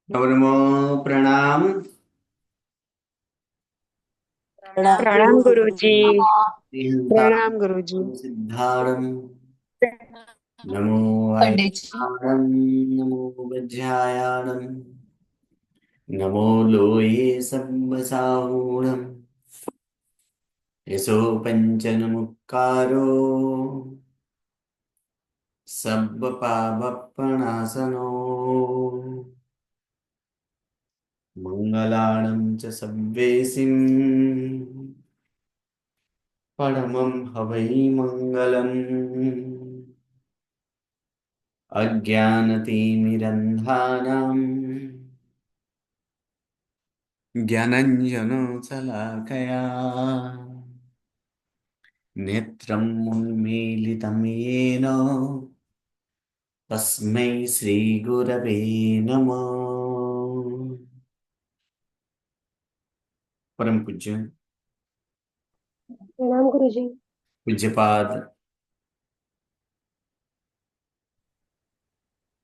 नमो प्रणाम। प्रणाम प्रणाम गुरुजी। गुरुजी। सिद्धार्थ प्रणाम गुरुजी। सिद्धार्थ। नमो पंडित जी। वैष्णवाणं, नमो वज्रायाणं, नमो लोये सम्मसाहूणं, यशो पञ्चनमुक्कारो सब्बपापप्रणाशनो, मङ्गलानं च सव्वेसिं परमं हवै मङ्गलम्। अज्ञानतिमिरन्धानाम् ज्ञानञ्जनशलाकया नेत्रम् उन्मीलितं येन तस्मै श्रीगुरवे नमः। परम पूज्य प्रणाम गुरुजी। पूज्यपाद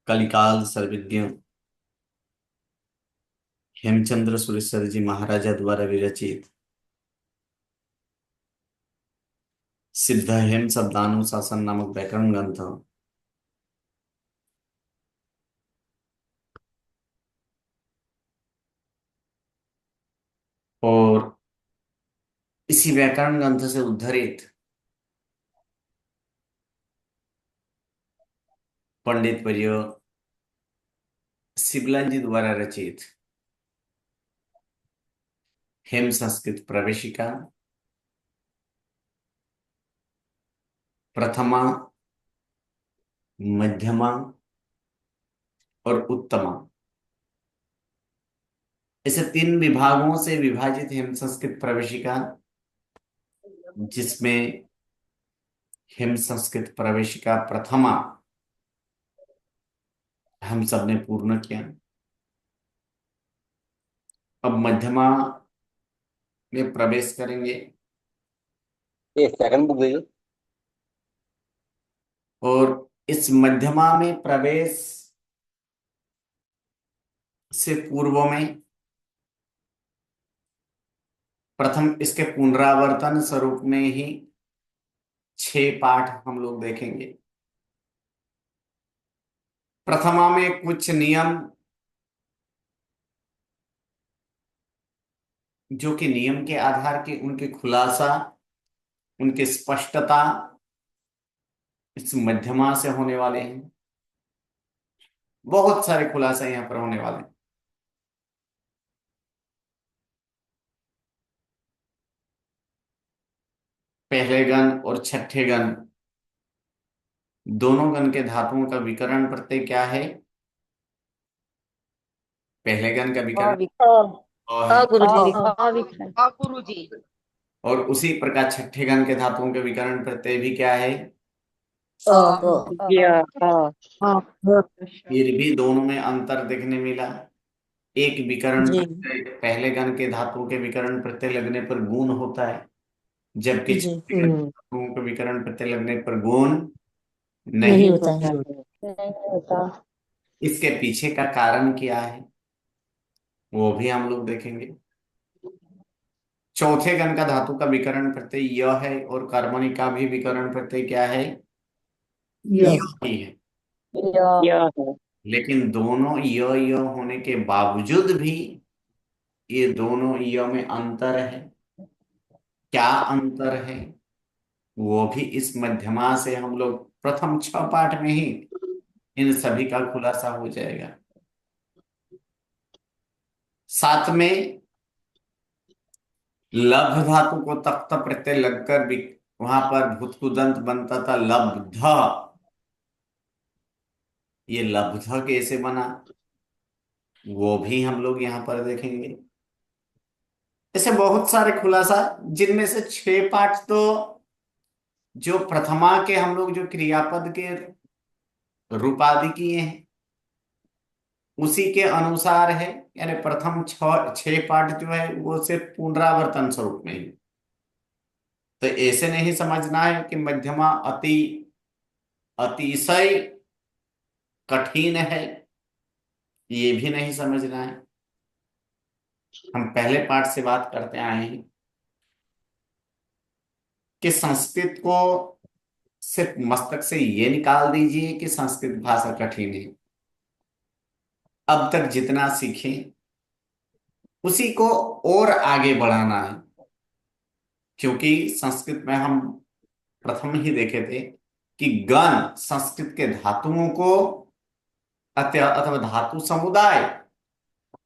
कलिकाल सर्वज्ञ हेमचंद्र सुरेश्वर जी महाराजा द्वारा विरचित सिद्ध हेम शब्दानुशासन नामक व्याकरण ग्रंथ और इसी व्याकरण ग्रंथ से उद्धरित पंडित वर्य सिबलान जी द्वारा रचित हेम संस्कृत प्रवेशिका प्रथमा, मध्यमा और उत्तमा, ऐसे तीन विभागों से विभाजित हेम संस्कृत प्रवेशिका, जिसमें हेम संस्कृत प्रवेशिका प्रथमा हम सब ने पूर्ण किया। अब मध्यमा में प्रवेश करेंगे एक सेकंड बुक गई। और इस मध्यमा में प्रवेश से पूर्व में प्रथम इसके पुनरावर्तन स्वरूप में ही 6 पाठ हम लोग देखेंगे। प्रथमा में कुछ नियम, जो कि नियम के आधार के उनके खुलासा, उनके स्पष्टता इस मध्यमा से होने वाले हैं। बहुत सारे खुलासा यहाँ पर होने वाले हैं। पहले गण और छठे गण, दोनों गण के धातुओं का विकर्ण प्रत्यय क्या है? पहले गण का विकर्ण अ है। गुरुजी। अविक्रम। हाँ गुरुजी। और उसी प्रकार छठे गण के धातुओं के विकर्ण प्रत्यय भी क्या है? अ या हाँ। फिर भी दोनों में अंतर देखने मिला। एक विकर्ण जी प्रत्यय पहले गण के धातुओं के विकर्ण प्रत्यय लगने पर गुण होता है, जबकि जी। छठे गण के धातुओं के विकर्ण प्रत्यय लगने पर गुण नहीं। नहीं होता है। नहीं होता। इसके पीछे का कारण क्या है वो भी हम लोग देखेंगे। चौथे गण का धातु का विकर्ण प्रत्यय य है और कर्मणि का भी विकर्ण प्रत्यय क्या है? य यह ही है। या है। लेकिन दोनों य होने के बावजूद भी ये दोनों य में अंतर है। क्या अंतर है वो भी इस मध्यमा से हम लोग प्रथम 6 पाठ में ही इन सभी का खुलासा हो जाएगा। साथ में लब्ध धातु को तख्त प्रत्यय लगकर भी वहां पर भूतकुदंत बनता था लब्ध। ये लब्ध कैसे बना वो भी हम लोग यहाँ पर देखेंगे। ऐसे बहुत सारे खुलासा, जिनमें से 6 पाठ तो जो प्रथमा के हम लोग जो क्रियापद के रूपादि किए हैं उसी के अनुसार है। यानी प्रथम 6 पाठ जो है वो सिर्फ पुनरावर्तन स्वरूप में ही। तो ऐसे नहीं समझना है कि मध्यमा अतिशय कठिन है ये भी नहीं समझना है। हम पहले पाठ से बात करते आए हैं कि संस्कृत को सिर्फ मस्तक से ये निकाल दीजिए कि संस्कृत भाषा कठिन है। अब तक जितना सीखें उसी को और आगे बढ़ाना है, क्योंकि संस्कृत में हम प्रथम ही देखे थे कि गण संस्कृत के धातुओं को अथवा धातु समुदाय,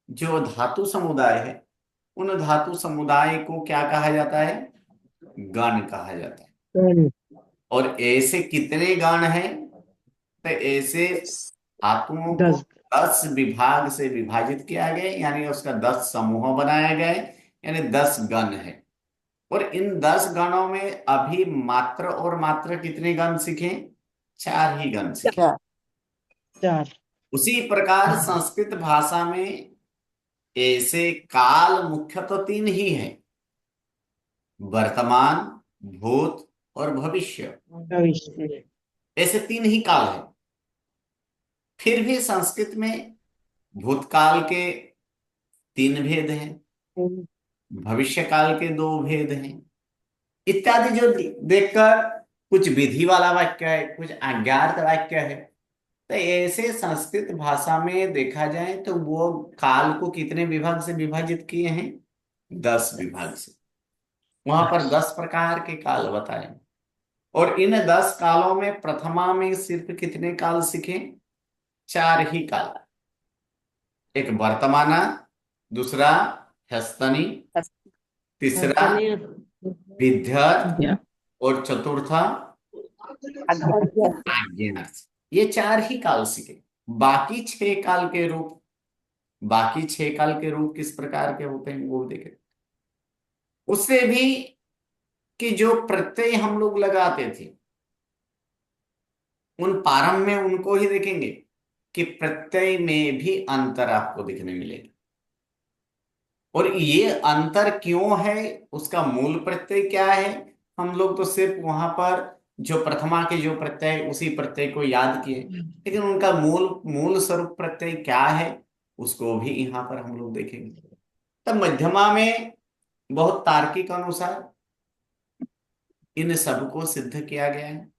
जो धातु समुदाय है उन धातु समुदाय को क्या कहा जाता है? गण कहा जाता है। और ऐसे कितने गण हैं? तो ऐसे धातुओं को 10। 10 विभाग से विभाजित किया गया, यानी उसका 10 समूह बनाया गया, यानी 10 गण है। और इन 10 गणों में अभी मात्र और मात्र कितने गण सीखे? 4 ही गण सीखे। 4। उसी प्रकार संस्कृत भाषा में ऐसे काल मुख्य तो 3 ही हैं: वर्तमान, भूत और भविष्य। भविष्य। ऐसे 3 ही काल है। फिर भी संस्कृत में भूतकाल के 3 भेद हैं, भविष्य काल के 2 भेद हैं, इत्यादि, जो देखकर कुछ विधि वाला वाक्य है, कुछ अज्ञात वाक्य है। तो ऐसे संस्कृत भाषा में देखा जाए तो वो काल को कितने विभाग से विभाजित किए हैं? 10 विभाग से। वहां पर 10 प्रकार के काल बताए, और इन 10 कालों में प्रथमा में सिर्फ कितने काल सीखे? 4 ही काल। एक वर्तमाना, दूसरा ह्यस्तनी, तीसरा विद्यत, और चतुर्था आज्ञा। ये 4 ही काल सीखे। बाकी 6 काल के रूप, बाकी 6 काल के रूप किस प्रकार के होते हैं वो देखें। उससे भी कि जो प्रत्यय हम लोग लगाते थे उन पारंभ में उनको ही देखेंगे कि प्रत्यय में भी अंतर आपको दिखने मिलेगा। और ये अंतर क्यों है, उसका मूल प्रत्यय क्या है, हम लोग तो सिर्फ वहां पर जो प्रथमा के जो प्रत्यय है, उसी प्रत्यय को याद किए, लेकिन उनका मूल मूल स्वरूप प्रत्यय क्या है उसको भी यहाँ पर हम लोग देखेंगे। तब मध्यमा में बहुत तार्किक अनुसार इन सबको सिद्ध किया गया है।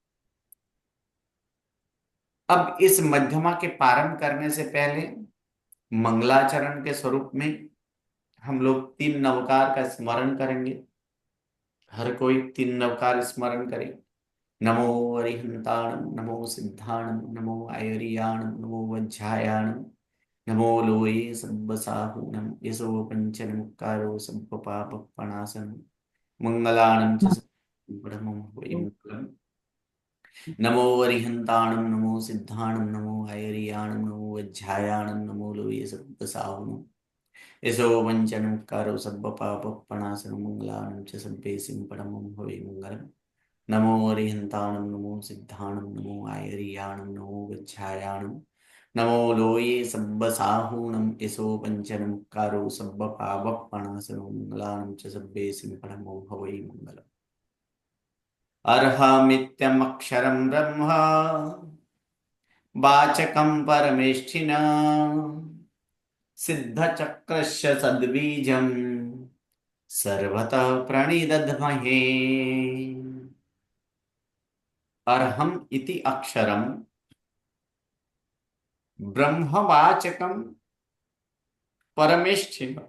अब इस मध्यमा के प्रारंभ करने से पहले मंगलाचरण के स्वरूप में हम लोग 3 नवकार का स्मरण करेंगे। हर कोई 3 नवकार स्मरण करे। नमो अरिहंताणं, नमो सिद्धाणं, नमो आयर्याणं, नमो वज्झायाणं, नमो लोये सब्बसाहूणं, यशो पंचनमुक्कारो सब्बपापप्रणाशनं, मंगलाणं च परमं वै मंगलम्। नमो अरिहंताणं, नमो सिद्धाणं, नमो आयर्याणं, नमो वज्झायाणं, नमो लोये सब्बसाहूणं, यशो पंचनमुक्कारो सब्बपापप्रणाशनं, मंगलाणं च सब्बेसिं परमं भवे मंगलम्। नमो अरिहंताणं, नमो सिद्धाणं, नमो आयर्याणं, नमो वज्झायाणं, नमो लोये सब्बसाहूणं, यशो पंचनमुक्कारो सब्बपापप्रणाशनं, मंगलाणं च सब्बेसिं परमो भवै मंगलम्। अर्हमित्यमक्षरं ब्रह्म वाचकं परमेष्ठिन सिद्धचक्रस्य सद्बीजं सर्वतः प्रणिदध्महे। अर्हम इति अक्षरम ब्रह्मवाचकम परमेष्ठिन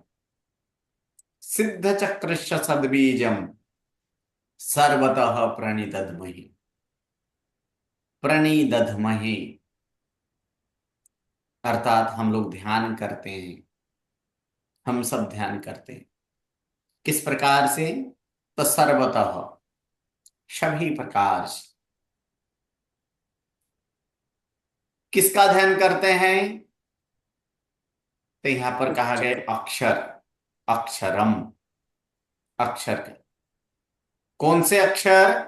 सिद्धचक्रस्य सद्बीजम सर्वतः प्रणिदध्महे। प्रणिदध्महे अर्थात हम लोग ध्यान करते हैं, हम सब ध्यान करते हैं। किस प्रकार से? तो सर्वतः, सभी प्रकार से। किसका ध्यान करते हैं? तो यहां पर कहा गया अक्षर, अक्षरम, अक्षर का। कौन से अक्षर?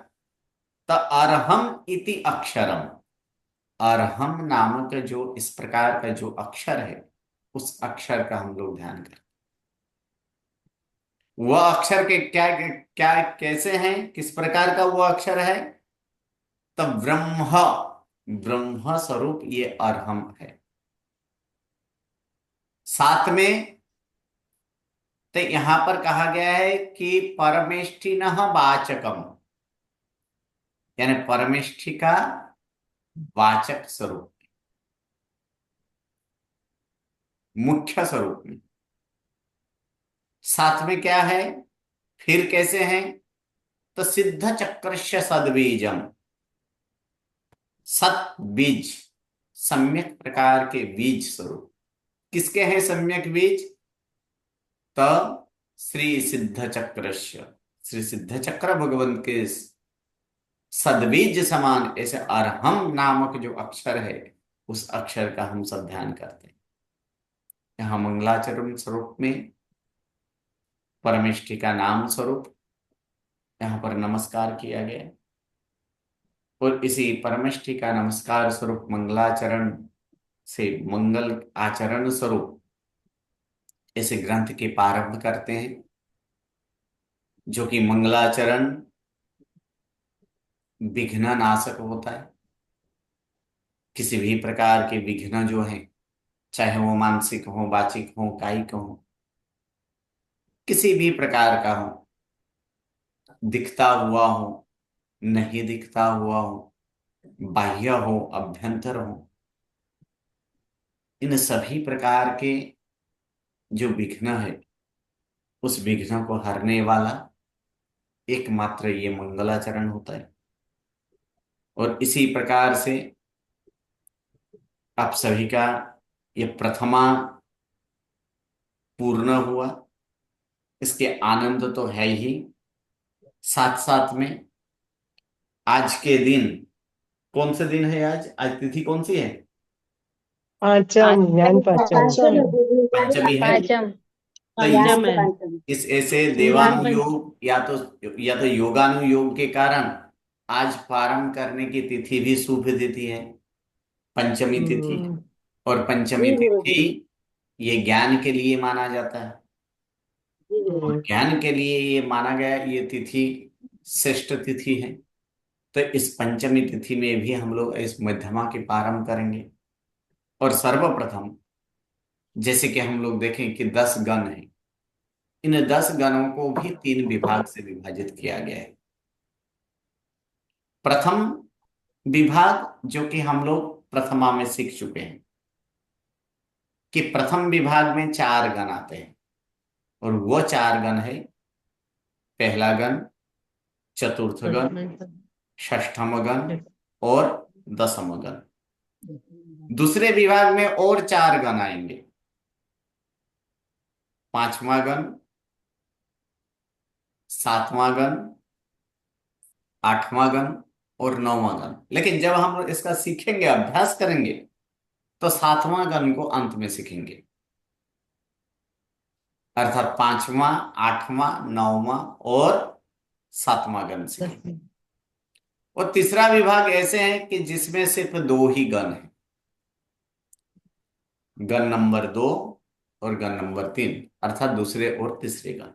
तो अरहम इति अक्षरम, अरहम नामक जो इस प्रकार का जो अक्षर है उस अक्षर का हम लोग ध्यान करें। वह अक्षर के क्या क्या कैसे हैं, किस प्रकार का वो अक्षर है? तो ब्रह्म, ब्रह्म स्वरूप ये अरहम है। साथ में तो यहां पर कहा गया है कि परमेष्ठिनः वाचकम, यानी परमेष्ठि का वाचक स्वरूप, मुख्य स्वरूप में। साथ में क्या है, फिर कैसे हैं, तो सिद्ध चक्रस्य सद्बीजम, सत बीज, सम्यक प्रकार के बीज स्वरूप। किसके हैं सम्यक बीज, तो श्री सिद्ध चक्रस्य, श्री सिद्ध चक्र भगवंत के सद्बीज समान ऐसे अरहम नामक जो अक्षर है, उस अक्षर का हम सब ध्यान करते हैं। यहाँ मंगलाचरण स्वरूप में परमेष्ठि का नाम स्वरूप यहाँ पर नमस्कार किया गया, और इसी परमेष्ठि का नमस्कार स्वरूप मंगलाचरण से मंगल आचरण स्वरूप ऐसे ग्रंथ के प्रारंभ करते हैं, जो कि मंगलाचरण विघ्न नाशक होता है। किसी भी प्रकार के विघ्न जो है, चाहे वो मानसिक हो, वाचिक हो, कायिक हो, किसी भी प्रकार का हो, दिखता हुआ हो, नहीं दिखता हुआ हो, बाह्य हो, अभ्यंतर हो, इन सभी प्रकार के जो विघ्न है, उस विघ्न को हरने वाला एकमात्र ये मंगलाचरण होता है। और इसी प्रकार से आप सभी का ये प्रथमा पूर्ण हुआ, इसके आनंद तो है ही, साथ साथ में आज के दिन, कौन से दिन है आज, आज तिथि कौन सी है, पांचम ज्ञान पांचम। पंचमी है। पांचम। तो पांचम है। इस ऐसे ज्ञान देवानुयोग या तो योगानुयोग के कारण आज प्रारंभ करने की तिथि भी शुभ तिथि है, पंचमी तिथि। और पंचमी तिथि ये ज्ञान के लिए माना जाता है, और ज्ञान के लिए ये माना गया, ये तिथि श्रेष्ठ तिथि है। तो इस पंचमी तिथि में भी हम लोग इस मध्यमा के प्रारंभ करेंगे। और सर्वप्रथम जैसे कि हम लोग देखें कि 10 गण हैं, इन 10 गणों को भी 3 विभाग से विभाजित किया गया है। प्रथम विभाग जो कि हम लोग प्रथमा में सीख चुके हैं कि प्रथम विभाग में 4 गण आते हैं, और वो 4 गण है, पहला गण, चतुर्थ गण, षष्ठम गण और दसम गण। दूसरे विभाग में और 4 गण आएंगे, पांचवा गण, सातवां गण, आठवां गण और नौवां गण। लेकिन जब हम इसका सीखेंगे, अभ्यास करेंगे, तो सातवां गण को अंत में सीखेंगे, अर्थात पांचवा, आठवां, नौवां और सातवां गण सीखेंगे। और तीसरा विभाग ऐसे है कि जिसमें सिर्फ 2 ही गण है, गण नंबर 2 और गण नंबर 3, अर्थात दूसरे और तीसरे गण।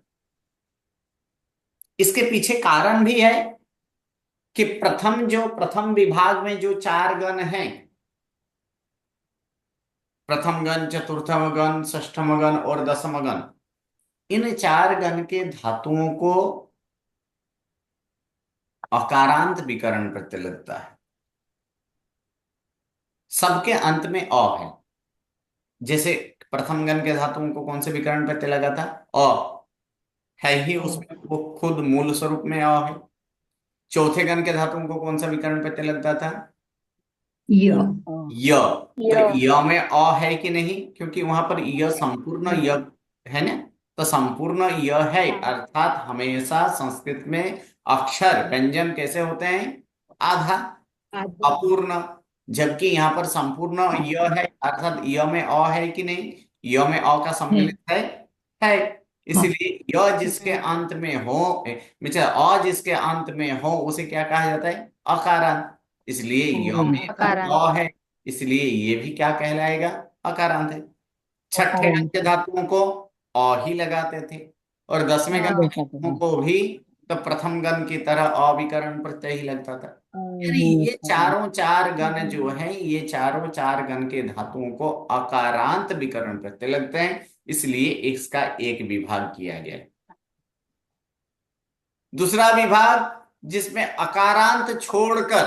इसके पीछे कारण भी है कि प्रथम विभाग में जो 4 गण हैं, प्रथम गण, चतुर्थम गण, षष्ठम गण और दसम गण, इन 4 गण के धातुओं को अकारांत विकरण प्रत्यय लगता है, सबके अंत में अ है। जैसे प्रथम गण के धातुओं को कौन से विकरण प्रत्यय लगा था, अ है ही, उसमें वो खुद मूल स्वरूप में अ है। चौथे गण के धातुओं को कौन सा विकरण प्रत्यय लगता था, य। तो य में अ है कि नहीं, क्योंकि वहां पर य संपूर्ण य है ना, तो संपूर्ण य है, अर्थात हमेशा संस्कृत में अक्षर व्यंजन कैसे होते हैं, आधा, अपूर्ण। जबकि यहाँ पर संपूर्ण य है, अर्थात य में अ है कि नहीं, य में अ का सम्मिलित है। इसलिए य जिसके अंत में हो, अ जिसके अंत में हो, उसे क्या कहा जाता है, अकारांत। इसलिए य में अ है, इसलिए ये भी क्या कहलाएगा, अकारांत है। छठे गण के धातुओं को अ ही लगाते थे, और 10वें गण के धातुओं को भी तो प्रथम गण की तरह अविकरण प्रत्यय ही लगता था। यानी ये चारों चार गण जो है, ये चारों चार गण के धातुओं को अकारांत विकरण प्रत्यय लगते हैं, इसलिए इसका एक विभाग किया गया है। दूसरा विभाग जिसमें अकारांत छोड़कर,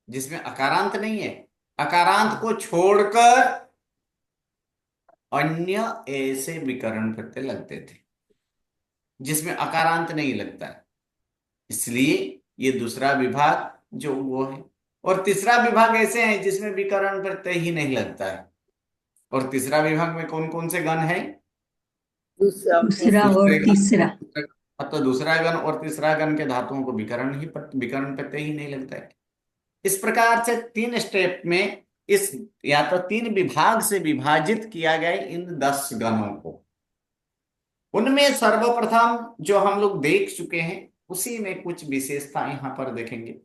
जिसमें अकारांत नहीं है, अकारांत को छोड़कर अन्य ऐसे विकरण प्रत्यय लगते थे जिसमें अकारांत नहीं लगता है, इसलिए ये दूसरा विभाग जो वो है। और तीसरा विभाग ऐसे है जिसमें विकरण प्रत्यय ही नहीं लगता है। और तीसरा विभाग में कौन कौन से गण है? दूसरा और दूसरे तीसरा। तो दूसरा गण और तीसरा गण के धातुओं को विकरण प्रत्यय ही नहीं लगता है। इस प्रकार से तीन स्टेप में इस, या तो तीन विभाग से विभाजित किया गया इन 10 गणों को। उनमें सर्वप्रथम जो हम लोग देख चुके हैं उसी में कुछ विशेषता यहां पर देखेंगे।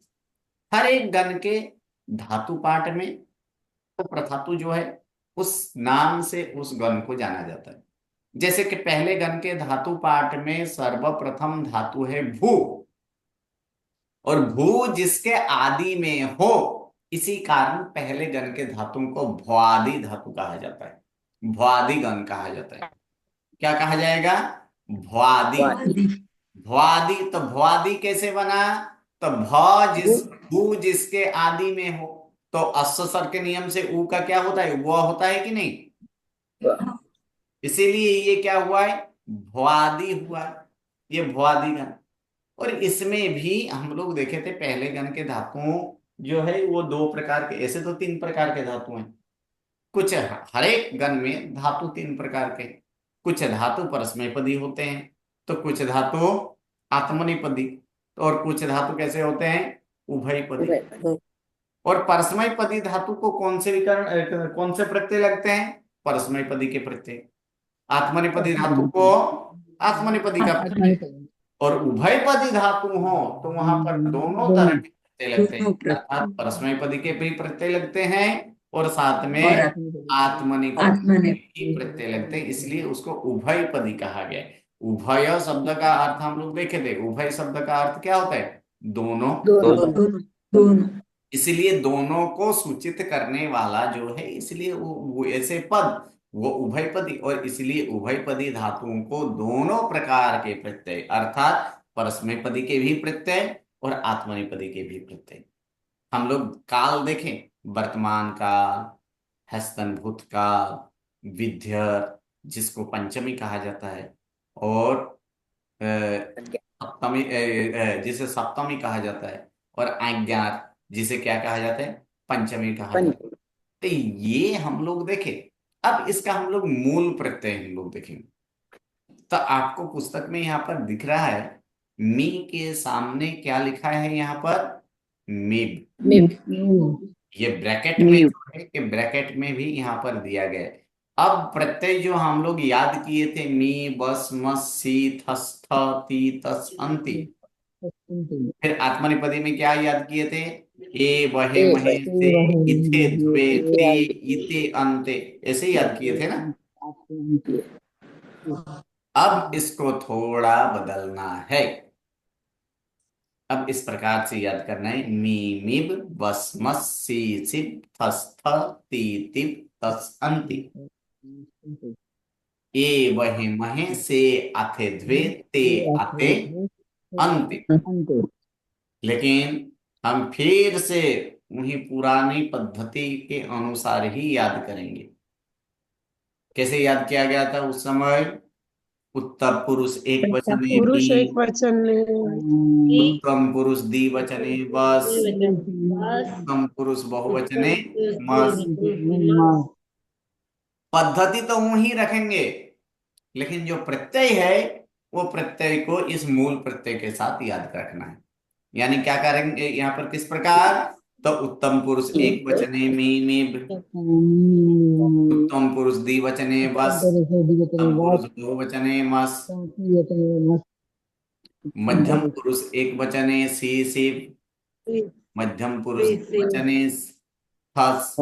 हर एक गण के धातु पाठ में तो प्रधातु जो है उस नाम से उस गण को जाना जाता है। जैसे कि पहले गण के धातु पाठ में सर्वप्रथम धातु है भू, और भू जिसके आदि में हो, इसी कारण पहले गण के धातुओं को भ्वादि धातु कहा जाता है, भ्वादि गण कहा जाता है। क्या कहा जाएगा? भ्वादि। आदि। भ्वादि, तो भ्वादि कैसे बना? तो भ जिस भू जिसके आदि में हो, तो अश्व स्वर के नियम से ऊ का क्या होता है? वह होता है कि नहीं? इसीलिए ये क्या हुआ है? भ्वादि हुआ है, ये भ्वादि गण। और इसमें भी हम लोग देखे थे पहले गण के धातुओं जो है वो दो प्रकार के, ऐसे तो 3 प्रकार के धातु हैं। कुछ हर एक गण में धातु 3 प्रकार के, कुछ धातु परस्मैपदी होते हैं, तो कुछ धातु आत्मनेपदी, और कुछ धातु कैसे होते हैं? उभयपदी। और परस्मैपदी धातु को कौन से विकरण, कौन से प्रत्यय लगते हैं? परस्मैपदी के प्रत्यय। आत्मनेपदी धातु को आत्मनेपदी का प्रत्यय। और उभयपदी धातु हो तो वहां पर दोनों तरह के प्रत्यय लगते हैं, दोनों अर्थात प्रत्यय परस्मैपदी के भी प्रत्यय लगते हैं और साथ और में आत्मनेपदी आत्मने। के भी प्रत्यय लगते हैं, इसलिए उसको उभयपदी कहा गया है। उभय शब्द का अर्थ हम लोग देखे थे, उभय शब्द का अर्थ क्या होता है? दोनों। दोनों दोनों। इसलिए दोनों को सूचित करने वाला जो है, इसलिए वो ऐसे पद वो उभयपदी, और इसलिए उभयपदी धातुओं को दोनों प्रकार के प्रत्यय अर्थात परस्मैपदी के भी प्रत्यय और आत्मनेपदी के भी प्रत्यय। हम लोग काल देखें, वर्तमान काल, हस्तन काल, विद्यर जिसको पंचमी कहा जाता है, और सप्तमी जिसे सप्तमी कहा जाता है, और अज्ञात जिसे क्या कहा जाता है? पंचमी कहा जाता है। तो ये हम लोग देखें। अब इसका हम लोग मूल प्रत्यय हम लोग देखेंगे। तो आपको पुस्तक में यहाँ पर दिख रहा है, मी के सामने क्या लिखा है यहाँ पर? मिब। ये ब्रैकेट में जो है कि ब्रैकेट में भी यहाँ पर दिया गया है। अब प्रत्यय जो हम लोग याद किए थे, मी बस मस सी थस थ ती तस अंति, फिर आत्मनेपदी में क्या याद किए थे? ए वहे महे से, इथे ध्वे ते, इते अंते, ऐसे ही याद किए थे ना। अब इसको थोड़ा बदलना है। अब इस प्रकार से याद करना है, मी मिब बस मस सी सिप थस थ ती तिप तस अंति, ए वहे महे से अथे ध्वे ते अथे अंति। लेकिन हम फिर से वही पुरानी पद्धति के अनुसार ही याद करेंगे। कैसे याद किया गया था उस समय? उत्तम पुरुष एक वचने पुरुष भी, एक वचन में उत्तम पुरुष द्विवचने बस, उत्तम पुरुष बहुवचने मस। पद्धति तो वही रखेंगे, लेकिन जो प्रत्यय है वो प्रत्यय को इस मूल प्रत्यय के साथ याद रखना है। यानी क्या करेंगे यहाँ पर? किस प्रकार? तो उत्तम पुरुष एक वचने में, उत्तम पुरुष द्विवचने बस, उत्तम पुरुष बहुवचने मस, मध्यम पुरुष एक वचने सी सिप, मध्यम पुरुष द्विवचने थस,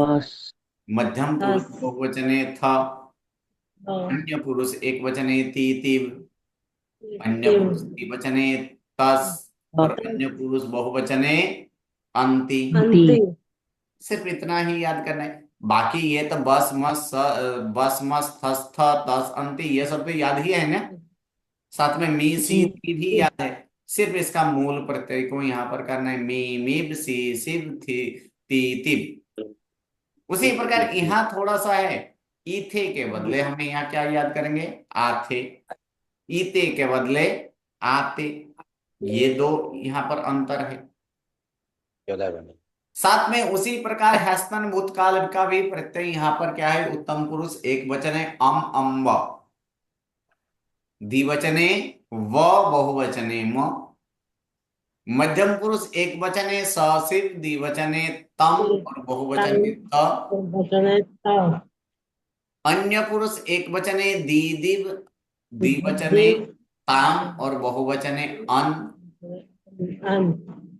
मध्यम पुरुष बहुवचने थ, अन्य पुरुष एक वचने ती तिब, अन्य पुरुष द्विवचने तस् और अन्य पुरुष बहुवचने अंति। अंति। सिर्फ इतना ही याद करना है। बाकी ये तो बस मस थस थ तस अंति ये सब तो याद ही है ना। साथ में मी सी ती भी याद है। सिर्फ इसका मूल प्रत्यय को यहाँ पर करना है। मी मीब सी सिब थी ती तिब। उसी प्रकार यहाँ थोड़ा सा है। ईथे के बदले हमें यहाँ क्या याद करेंगे? आथे। ईते के बदले आते। ये दो यहाँ पर अंतर है। साथ में उसी प्रकार हैस्तन भूतकाल का भी प्रत्यय यहाँ पर क्या है? उत्तम पुरुष एक वचन है अम्ब। द्विवचने व बहुवचने म। मध्यम पुरुष एक वचने स सिर्फ द्विवचने तम और बहुवचने त। अन्य पुरुष एक वचने दीदिव द्विवचने ताम और बहुवचने अन।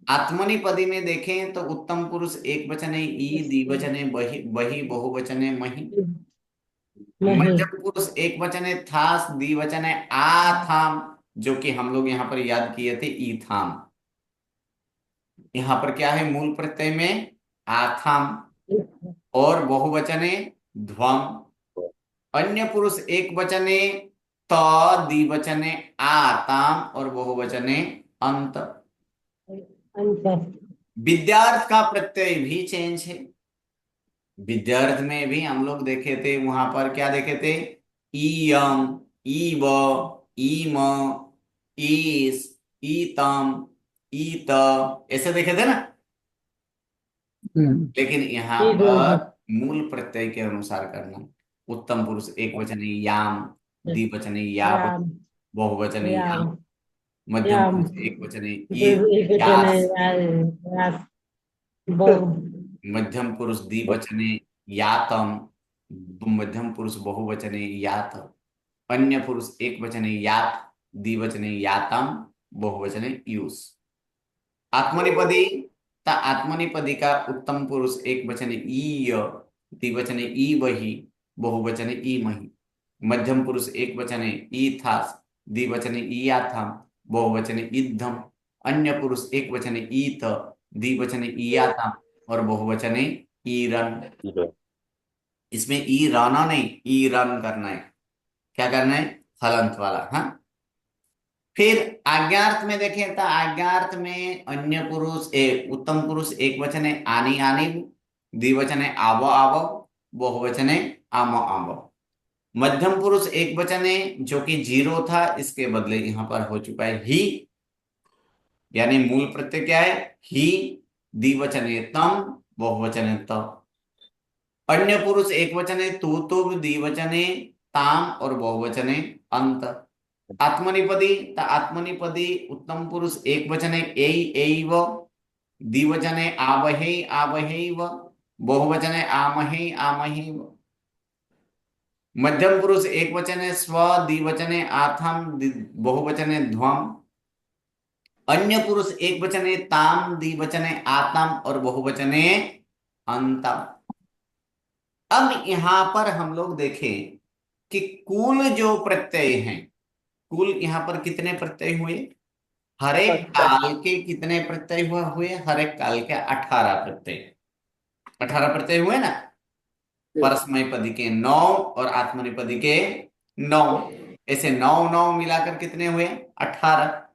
आत्मनिपदी में देखें तो उत्तम पुरुष एक वचने ई द्विवचने बही बही बहुवचने मही। मध्यम पुरुष एक वचने थास द्विवचने आथाम जो कि हम लोग यहाँ पर याद किए थे ईथाम। यहाँ पर क्या है मूल प्रत्यय में? आथाम। और बहुवचने ध्वम। अन्य पुरुष एक वचने त द्विवचने आताम और बहुवचने अंत। विद्यार्थ का प्रत्यय भी चेंज है। विद्यार्थ में भी हम लोग देखे थे, वहां पर क्या देखे थे? ईयम ईव ईम ईस ईतम ईत ऐसे देखे थे ना। लेकिन यहाँ पर मूल प्रत्यय के अनुसार करना। उत्तम पुरुष एक वचन याम द्विवचने याव बहुवचने याम। मध्यम पुरुष एक वचने यास। मध्यम पुरुष द्विवचने यातम। मध्यम पुरुष बहुवचने यात। अन्य पुरुष एक वचने यात द्विवचने यातम बहुवचने यूस। आत्मनिपदी ता आत्मनिपदी का उत्तम पुरुष एक वचने ईय द्विवचने ई वही बहुवचने ई मही। मध्यम पुरुष एक वचने ईथास द्विवचने ईयाथम बहुवचने इद्धम। अन्य पुरुष एक वचने ईथ द्विवचने ईयाथम और बहुवचने ईरन। इसमें ई राना नहीं ई रन करना है। क्या करना है? हलंत वाला। हाँ। फिर आज्ञार्थ में देखें तो आज्ञार्थ में अन्य पुरुष उत्तम पुरुष एक वचन है आनी आनी द्विवचन है आवो आवो बहुवचन है आमो आमो। मध्यम पुरुष एक वचन है जो कि जीरो था, इसके बदले यहां पर हो चुका है ही। यानी मूल प्रत्यय क्या है? ही। द्विवचन है तम बहुवचन है तम। अन्य पुरुष एक वचन है तू तुम द्विवचन है ताम और बहुवचन है अंत। आत्मनिपदी ता आत्मनिपदी उत्तम पुरुष एक वचन है एई एव द्विवचन है आवहे आवहैव बहुवचन है आमहे आमहैव। मध्यम पुरुष एक वचन है स्व द्विवचन है आथम बहुवचन है ध्वम। अन्य पुरुष एक वचन है ताम द्विवचन है आतम और बहुवचन है अंतम। अब यहां पर हम लोग देखें कि कुल जो प्रत्यय हैं, कुल यहां पर कितने प्रत्यय हुए? हर एक काल के कितने प्रत्यय हुए? हर एक काल के 18 प्रत्यय। 18 प्रत्यय हुए ना। परस्मैपदी के 9 और आत्मनेपदी के 9। ऐसे 9 9 मिलाकर कितने हुए? 18।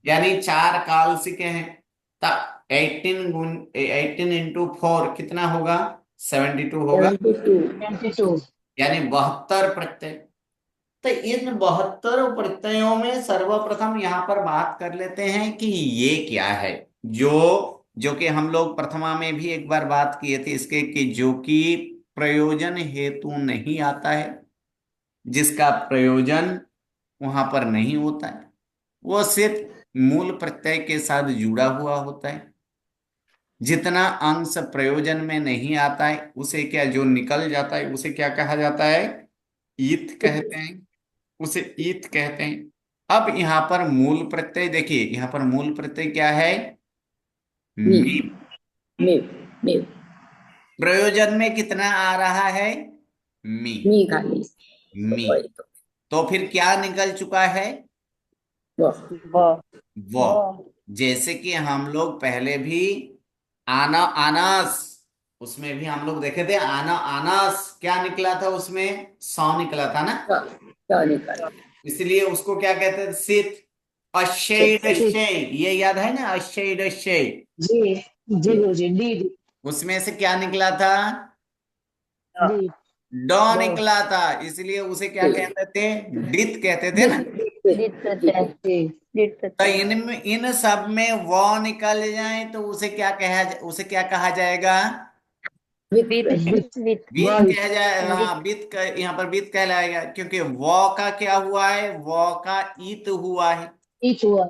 यानी 4 काल सिके हैं। तो 18 इंटू 4 कितना होगा? 72 होगा। 72। यानी 72 प्रत्यय। तो इन 72 प्रत्ययों में सर्वप्रथम यहां पर बात कर लेते हैं कि ये क्या है। जो जो कि हम लोग प्रथमा में भी एक बार बात किए थे इसके, कि जो कि प्रयोजन हेतु नहीं आता है, जिसका प्रयोजन वहां पर नहीं होता है, वो सिर्फ मूल प्रत्यय के साथ जुड़ा हुआ होता है। जितना अंश प्रयोजन में नहीं आता है उसे क्या, जो निकल जाता है उसे क्या कहा जाता है? ईथ कहते हैं। उसे ईथ कहते हैं। अब यहां पर मूल प्रत्यय देखिए, यहां पर मूल प्रत्यय क्या है? मी मी। मी मी प्रयोजन में कितना आ रहा है? मी। मी खाली मी। वही तो। तो फिर क्या निकल चुका है? व व वो, जैसे कि हम लोग पहले भी आना आनास, उसमें भी हम लोग देखे थे आना आनास क्या निकला था, उसमें सौ निकला था ना। क्या निकाल इसलिए उसको क्या कहते थे, सित। अशेड सिट अशे, ये याद है ना, अशेड अशे। जी जी गुरुजी डी डी उसमें से क्या निकला था, डी डॉ ड निकला था, इसलिए उसे क्या कहते थे, डित कहते थे ना। दिट दिट प्रत्यय जी दिट तो प्रत्यय इनमें इन सब में वो निकल जाए तो उसे क्या कहा, उसे क्या कहा जाएगा, विथ विथ विथ बीत व कह जाए, हाँ बीत का यहाँ पर बीत कहलाएगा, क्योंकि वो का क्या हुआ है, वो का ईत हुआ है, ईच हुआ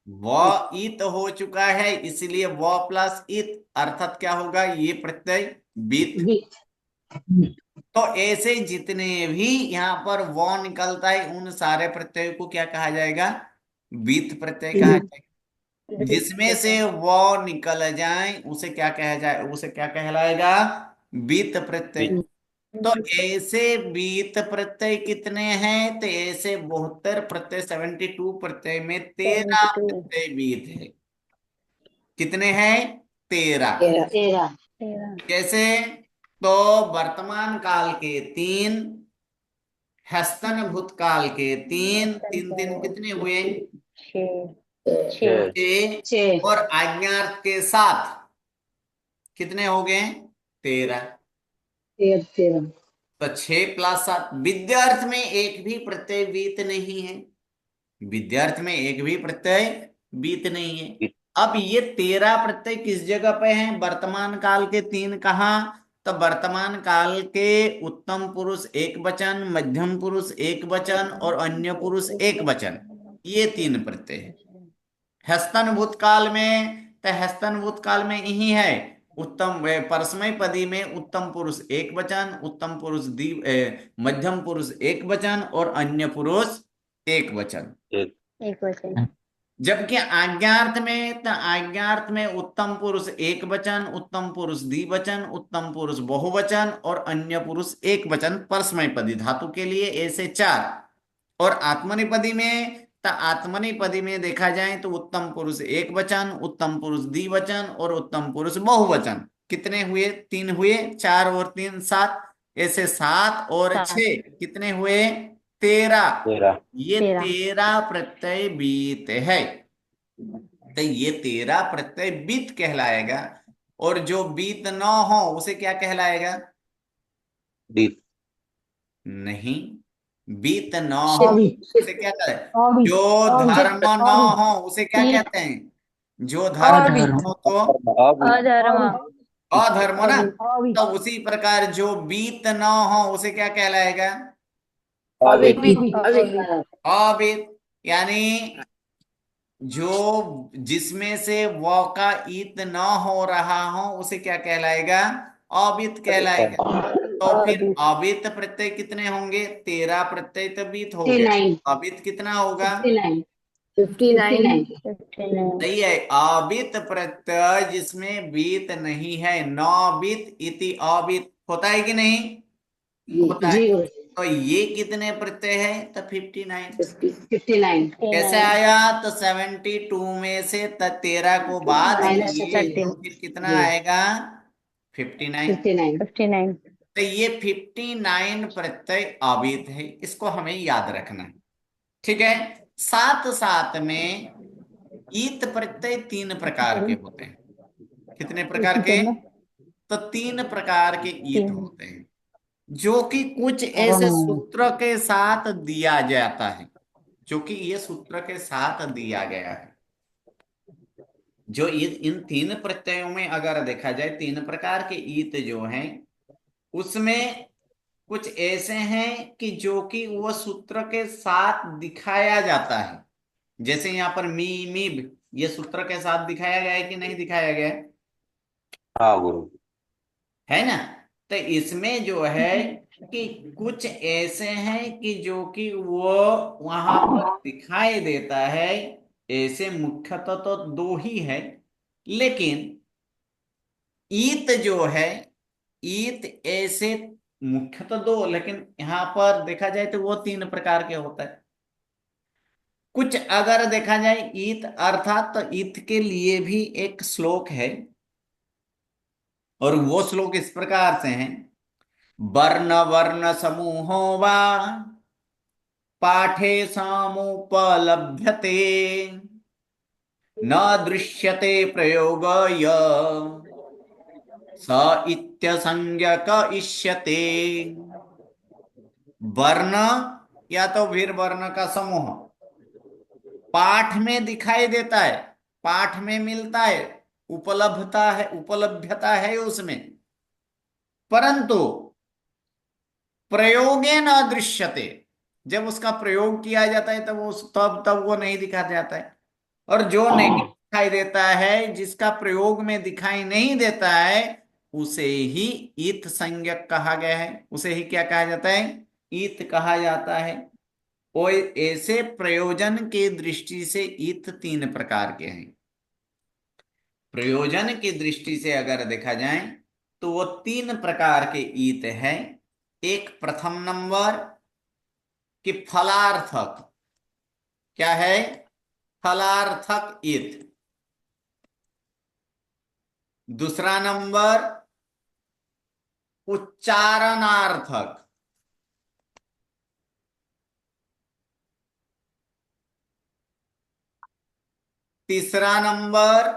वो ईत हो चुका है, इसलिए वो प्लस ईत अर्थात क्या होगा, ये प्रत्यय बीत। विथ तो ऐसे जितने भी यहाँ पर वो निकलता है उन सारे प्रत्ययों को क्या कहा जाएगा, बीत प्रत्यय कहा जाएगा। जिसमें से वो निकल जाए उसे क्या कहा जाए, उसे क्या कहलाएगा, बीत प्रत्यय। तो ऐसे बीत प्रत्यय कितने हैं, तो ऐसे 72 प्रत्यय, 72 प्रत्यय में 13 72 प्रत्यय बीत है। कितने हैं, 13। तेरह तेरह 13 कैसे, तो वर्तमान काल के 3, हस्तन भूतकाल के 3, तीन तीन कितने हुए, 6 6 छह। छः और आज्ञार्थ के साथ कितने हो गए, 13। तेरह तो 6 + 7, विद्यार्थ में एक भी प्रत्यय बीत नहीं है, विद्यार्थ में एक भी प्रत्यय बीत नहीं है। अब ये 13 प्रत्यय किस जगह पे हैं, वर्तमान काल के 3 कहाँ, तो वर्तमान काल के उत्तम पुरुष एक वचन, मध्यम पुरुष एक वचन और अन्य पुरुष एक वचन, ये 3 प्रत्यय है। हस्तन भूतकाल में, तो हस्तन भूतकाल में यही है, उत्तम परस्मय पदी में उत्तम पुरुष एक वचन, उत्तम पुरुष मध्यम पुरुष एक वचन और अन्य पुरुष एक वचन। एक वचन जबकि आज्ञार्थ में, तो आज्ञार्थ में उत्तम पुरुष एक वचन, उत्तम पुरुष द्विवचन, उत्तम पुरुष बहुवचन और अन्य पुरुष एक वचन, परस्मैपदी धातु के लिए ऐसे 4। और आत्मनेपदी में, तो आत्मनेपदी में देखा जाए तो उत्तम पुरुष एक वचन, उत्तम पुरुष द्विवचन और उत्तम पुरुष बहुवचन, कितने हुए, 3 हुए, 4 और 3 7, ऐसे 7 और 7 6 कितने हुए, 13। ये 13 13 प्रत्यय बीत है, तो ये 13 प्रत्यय बीत कहलाएगा। और जो बीत न हो उसे क्या कहलाएगा, डीप नहीं, बीत न हो शिव अभी उसे क्या कहते हैं, अभी जो अभी धर्म न अभी हो उसे क्या तीन कहते हैं, जो धर्म अभी न हो तो अब अधर्म अभी अधर्म ना। अभी अभी तो उसी प्रकार जो बीत न हो उसे क्या कहलाएगा, अवित अभी अबीत। यानी जो जिसमें से वो का ईत न हो रहा हो उसे क्या कहलाएगा, अबित कहलाएगा। तो फिर अभी अबित प्रत्यय कितने होंगे, 13 प्रत्यय तो बीत हो फिफ्टी गया, नाइन अबित कितना होगा, 59 59 59 59 सही है। अबित प्रत्यय जिसमें बीत नहीं है, नौबित इति अबित होता है कि नहीं, होता है। जी तो ये कितने प्रत्यय है, तो 59। 59 कैसे 59 आया, तो 72 में से 13 को बाद माइनस किए 13 तो फिर कितना जी आएगा, 59। 59 59 तो ये 59 प्रत्यय अभिध है, इसको हमें याद रखना है, ठीक है। साथ साथ में ईत प्रत्यय 3 प्रकार के होते हैं, कितने प्रकार के, कितने तो 3 प्रकार के ईत 3 होते हैं, जो कि कुछ ऐसे सूत्र के साथ दिया जाता है, जो कि ये सूत्र के साथ दिया गया है। जो इन 3 प्रत्ययों में अगर देखा जाए, 3 प्रकार के ईत जो हैं उसमें कुछ ऐसे हैं कि जो कि वो सूत्र के साथ दिखाया जाता है, जैसे यहाँ पर मी मीब, ये सूत्र के साथ दिखाया गया है कि नहीं दिखाया गया हाँ गुरु है ना। तो इसमें जो है कि कुछ ऐसे हैं कि जो कि वो वहां पर दिखाई देता है, ऐसे मुख्यतः तो 2 ही है, लेकिन ईत जो है, ईत ऐसे मुख्यतः 2, लेकिन यहां पर देखा जाए तो वो 3 प्रकार के होता है। कुछ अगर देखा जाए ईत अर्थात, तो ईत के लिए भी एक श्लोक है, और वो श्लोक इस प्रकार से है। वर्ण वर्ण समूहो वा पाठे सामुपलभ्यते, न दृश्यते प्रयोग य स इत्यसंज्ञक इष्यते। वर्ण या तो फिर वर्ण का समूह पाठ में दिखाई देता है, पाठ में मिलता है, उपलब्धता है उसमें, परंतु प्रयोगे न दृश्यते, जब उसका प्रयोग किया जाता है तब तब वो नहीं दिखा जाता है। और जो नहीं दिखाई देता है, जिसका प्रयोग में दिखाई नहीं देता है, उसे ही ईत संज्ञक कहा गया है। उसे ही क्या कहा जाता है? ईत कहा जाता है। और ऐसे प्रयोजन के दृष्टि से ईत तीन प्रकार के हैं। प्रयोजन की दृष्टि से अगर देखा जाए तो वो तीन प्रकार के ईत है। एक प्रथम नंबर कि फलार्थक, क्या है? फलार्थक ईत। दूसरा नंबर उच्चारणार्थक। तीसरा नंबर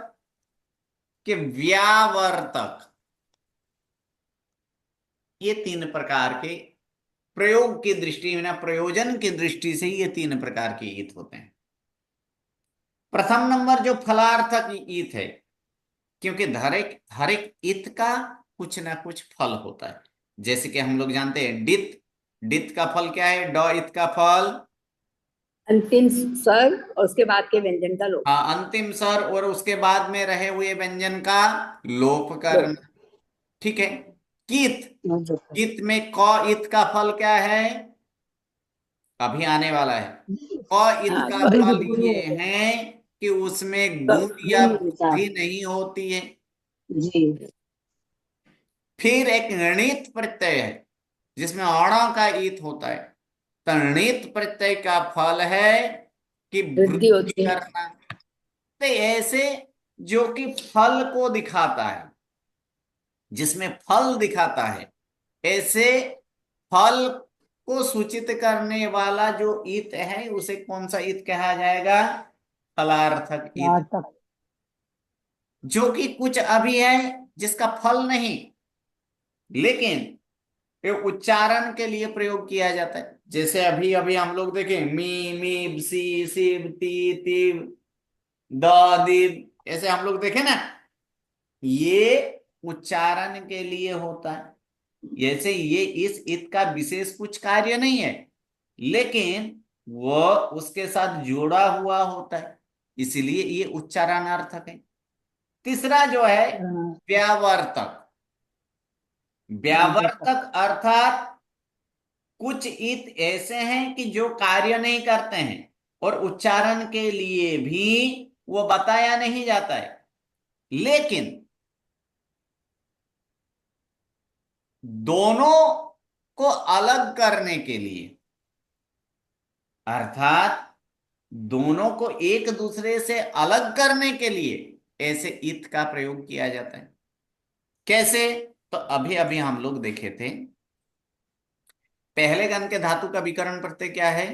कि व्यावर्तक। ये तीन प्रकार के प्रयोग की दृष्टि में ना, प्रयोजन की दृष्टि से ये तीन प्रकार के ईत होते हैं। प्रथम नंबर जो फलार्थक ईत है, क्योंकि हर एक ईत का कुछ ना कुछ फल होता है। जैसे कि हम लोग जानते हैं डित, डित का फल क्या है? ड ईत का फल अंतिम स्वर और उसके बाद के व्यंजन का लोप। हाँ, अंतिम स्वर और उसके बाद में रहे हुए व्यंजन का लोप करना। ठीक है। कित, कित में क ईत का फल क्या है? अभी आने वाला है। क ईत हाँ, का कभी भी फल गुण ये होगा। है कि उसमें तो गुण या गुण होता भी है। नहीं होती है। जी। फिर एक णित प्रत्यय है जिसमें अणा का ईत होता है। तो णित प्रत्यय का फल है कि वृद्धि वृद्धि होती है। करना। तो ऐसे जो कि फल को दिखाता है, जिसमें फल दिखाता है, ऐसे फल को सूचित करने वाला जो ईत है उसे कौन सा ईत कहा जाएगा? फलार्थक ईत। नाटक। जो कि कुछ अभी है जिसका फल नहीं, लेकिन ये उच्चारण के लिए प्रयोग किया जाता है। जैसे अभी अभी हम लोग देखें मी मीब सी सिब ती तीब द दीब, ऐसे हम लोग देखें ना, ये उच्चारण के लिए होता है। जैसे ये इस इत का विशेष कुछ कार्य नहीं है, लेकिन वह उसके साथ जुड़ा हुआ होता है, इसीलिए ये उच्चारणार्थक है। तीसरा जो है व्यावर्तक। व्यावर्तक अर्थात कुछ इत ऐसे हैं कि जो कार्य नहीं करते हैं और उच्चारण के लिए भी वो बताया नहीं जाता है, लेकिन दोनों को अलग करने के लिए, अर्थात दोनों को एक दूसरे से अलग करने के लिए ऐसे इत का प्रयोग किया जाता है। कैसे? तो अभी अभी हम लोग देखे थे, पहले गण के धातु का विकर्ण प्रत्यय क्या है?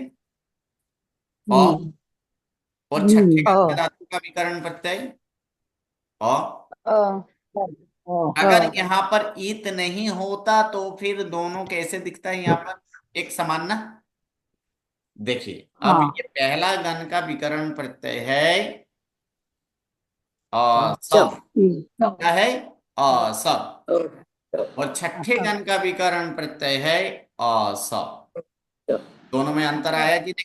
अ। और छठे गण के धातु का विकर्ण प्रत्यय अ। अ, अगर यहाँ पर ईत नहीं होता तो फिर दोनों कैसे दिखता है यहाँ पर एक समान ना? देखिए अब हाँ। ये पहला गण का विकर्ण प्रत्यय है सब। जब क्या है? सब। और छठे गण का विकर्ण प्रत्यय है सब। दोनों में अंतर आया कि नहीं?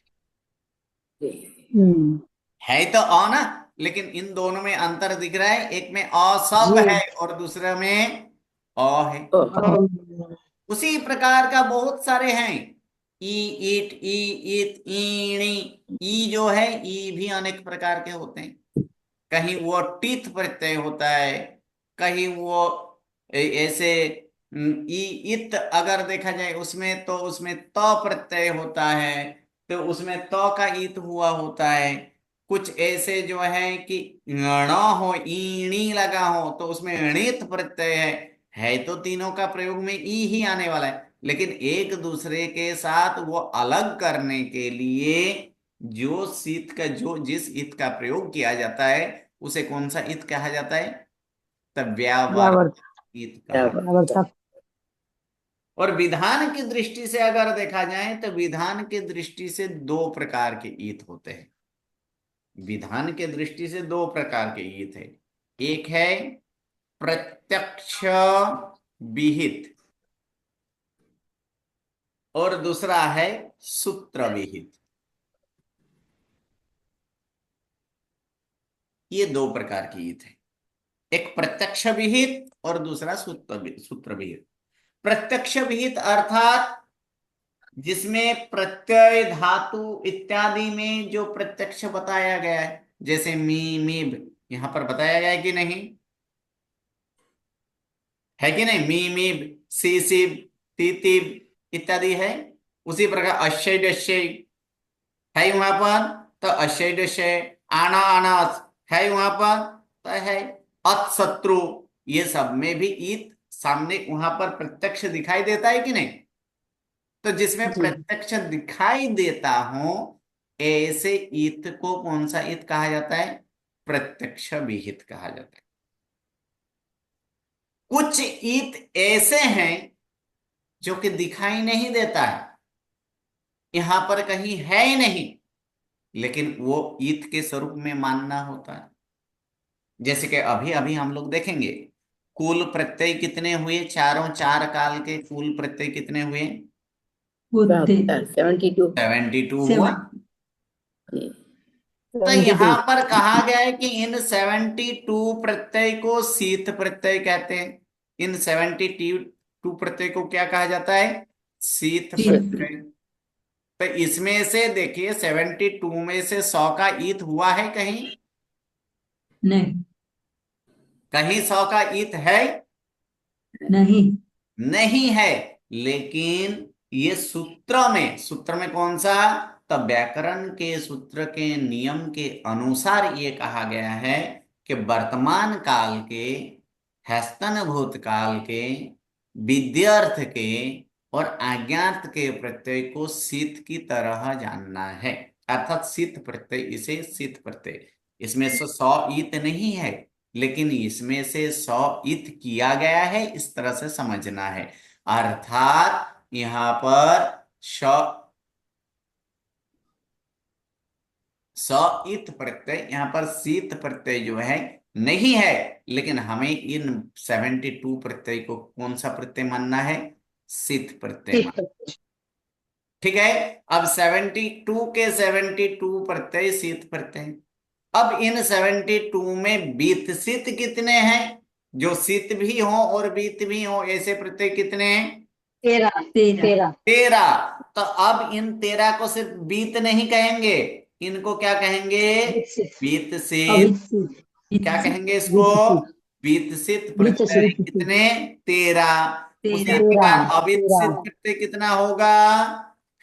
है तो ना, लेकिन इन दोनों में अंतर दिख रहा है। एक में सब है और दूसरे में है। उसी प्रकार का बहुत सारे हैं। ई ईट ई ईत ईणी। ई जो है, ई भी अनेक प्रकार के होते हैं। कहीं वो टीथ प्रत्यय होता है, कहीं वो ऐसे ई इत अगर देखा जाए उसमें तो उसमें त प्रत्यय होता है, तो उसमें तो का ईत हुआ होता है। कुछ ऐसे जो है कि ण हो, ईणी लगा हो, तो उसमें णित प्रत्यय है तो तीनों का प्रयोग में ई ही आने वाला है। लेकिन एक दूसरे के साथ वो अलग करने के लिए जो शीत का जो जिस ईत का प्रयोग किया जाता है उसे कौन सा ईत कहा जाता है? तब व्यावर्त ईत कहा। व्यावर्तक। और विधान की दृष्टि से अगर देखा जाए तो विधान की दृष्टि से दो प्रकार के ईत होते हैं। विधान के दृष्टि से दो प्रकार के ईत है। एक है प्रत्यक्ष विहित और दूसरा है सूत्र विहित। ये दो प्रकार की ईत है, एक प्रत्यक्ष विहित और दूसरा सूत्र विहित। प्रत्यक्ष विहित अर्थात जिसमें प्रत्यय धातु इत्यादि में जो प्रत्यक्ष बताया गया है, जैसे मी मीब यहां पर बताया गया है कि नहीं? है कि नहीं? मी मीब, सी सिब, ती तिब इत्यादि है। उसी प्रकार अश्य डश्य है वहां पर, तो अश्य डश्य। आना अनास है वहां पर, तो है अत शत्रु। ये सब में भी ईत सामने वहां पर प्रत्यक्ष दिखाई देता है कि नहीं? तो जिसमें जी। प्रत्यक्ष दिखाई देता हो ऐसे ईत को कौन सा ईत कहा जाता है? प्रत्यक्ष विहित कहा जाता है। कुछ ईत ऐसे हैं जो कि दिखाई नहीं देता है, यहां पर कहीं है ही नहीं, लेकिन वो ईत के स्वरूप में मानना होता है। जैसे कि अभी अभी हम लोग देखेंगे कुल प्रत्यय कितने हुए, चारों चार काल के कुल प्रत्यय कितने हुए? 72 72 हुआ। तो 72। यहां पर कहा गया है कि इन 72 प्रत्यय को शीत प्रत्यय कहते हैं। इन 72 प्रत्यय को क्या कहा जाता है? शीत प्रत्यय। तो इसमें से देखिए 72 में से 100 का ईत हुआ है कहीं? नहीं, कहीं 100 का ईत है? नहीं, नहीं है। लेकिन ये सूत्र में कौन सा? तो व्याकरण के सूत्र के नियम के अनुसार ये कहा गया है कि वर्तमान काल के, ह्यस्तन भूतकाल के, विद्यर्थ के और अज्ञात के प्रत्यय को शीत की तरह जानना है। अर्थात शीत प्रत्यय, इसे शीत प्रत्यय। इसमें से 100 ईत नहीं है, लेकिन इसमें से 100 ईत किया गया है, इस तरह से समझना है। अर्थात यहां पर ईत प्रत्यय, यहां पर शीत प्रत्यय जो है नहीं है, लेकिन हमें इन 72 प्रत्यय को कौन सा प्रत्यय मानना है? शीत प्रत्यय मानना। ठीक है। अब 72 के 72 प्रत्यय शीत प्रत्यय। अब इन 72 में बीतसित कितने हैं? जो शीत भी हो और बीत भी हो ऐसे प्रत्यय कितने हैं? 13। 13। 13। तो अब इन 13 को सिर्फ बीत नहीं कहेंगे, इनको क्या कहेंगे? बीतसित। अभिषेक। क्या कहेंगे इसको? विकसित। बीतसित प्रत्यय विकसित। कितने? 13। उसी 13। प्रकार 13। अवितसित 13। प्रत्यय कितना होगा?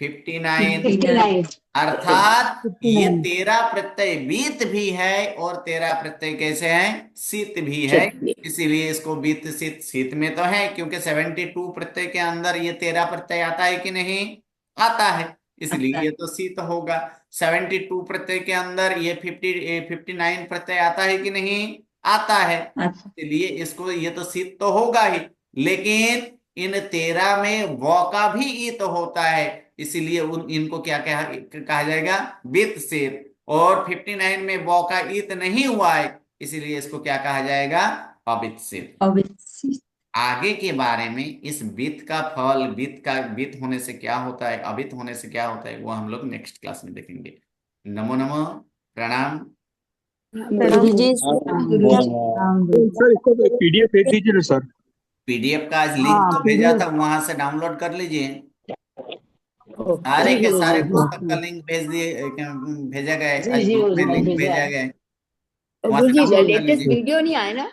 59। 59। अर्थात ये 59। 13 प्रत्यय बीत भी है और 13 प्रत्यय कैसे हैं? शीत भी है। इसीलिए इसको बीत शीत, शीत में तो है क्योंकि 72 प्रत्यय के अंदर ये 13 प्रत्यय आता है कि नहीं? आता है, इसलिए ये तो शीत होगा। 72 प्रत्यय के अंदर ये 59 प्रत्यय आता है कि नहीं? आता है, इसलिए इसको ये तो शीत तो होगा ही। लेकिन इन 13 में व का भी ईत होता है, इसीलिए इनको क्या कहा जाएगा? वित्त से। और 59 में व का ईत नहीं हुआ है, इसीलिए इसको क्या कहा जाएगा? अवित्त से। आगे के बारे में इस वित्त का फल, वित्त होने से क्या होता है, अवित्त होने से क्या होता है, वो हम लोग नेक्स्ट क्लास में देखेंगे। नमो नमः, प्रणाम। गुरु जी सर इसको पीडीएफ भेज दीजिए ना सर। पीडीएफ का आज लिंक हाँ, तो भेजा PDF। था, वहां से डाउनलोड कर लीजिए। सारे जी के गुरु सारे जी। पुस्तक का लिंक भेजा गया है, जी आज जी ग्रुप गुरु में जी, लिंक भेजा भेजा है। गया है, वहां गुरु से जी डाउनलोड कर लेटेस्ट लीजिए। वीडियो नहीं आए ना?